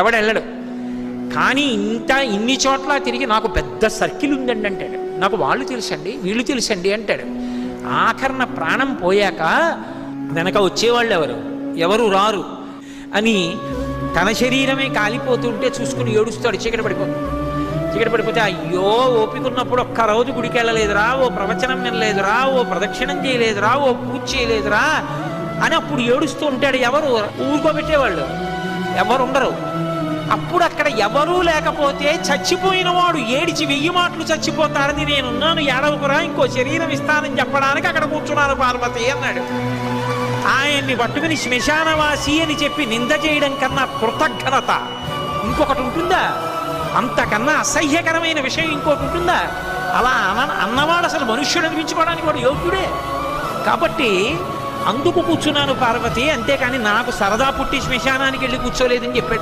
ఎవడెళ్ళడు. కానీ ఇన్ని చోట్ల తిరిగి నాకు పెద్ద సర్కిల్ ఉందండి అంటాడు. నాకు వాళ్ళు తెలుసండి, వీళ్ళు తెలుసండి అంటాడు. ఆఖరణ ప్రాణం పోయాక వెనక వచ్చేవాళ్ళు ఎవరు రారు అని తన శరీరమే కాలిపోతుంటే చూసుకుని ఏడుస్తాడు. చీకటి పడిపోతే అయ్యో ఓపికన్నప్పుడు ఒక్కరోజు గుడికి వెళ్ళలేదురా, ఓ ప్రవచనం వినలేదురా, ఓ ప్రదక్షిణం చేయలేదురా, ఓ పూజ చేయలేదురా అని అప్పుడు ఏడుస్తూ ఉంటాడు. ఎవరు ఊరుకోబెట్టేవాళ్ళు ఎవరు ఉండరు. అప్పుడు అక్కడ ఎవరూ లేకపోతే చచ్చిపోయిన వాడు ఏడిచి 1000 మాటలు చచ్చిపోతారని నేనున్నాను, ఏడవకురా, ఇంకో శరీరం ఇస్తానని చెప్పడానికి అక్కడ కూర్చున్నాను పార్వతి అన్నాడు. ఆయన్ని పట్టుకుని శ్మశానవాసి అని చెప్పి నింద చేయడం కన్నా కృతజ్ఞత ఇంకొకటి ఉంటుందా? అంతకన్నా అసహ్యకరమైన విషయం ఇంకోటి ఉంటుందా? అలా అన్నవాడు అసలు మనుష్యుడు అనిపించుకోవడానికి వాడు యోగ్యుడే. కాబట్టి అందుకు కూర్చున్నాను పార్వతి, అంతేకాని నాకు సరదా పుట్టి శ్మశానానికి వెళ్ళి కూర్చోలేదని చెప్పాడు.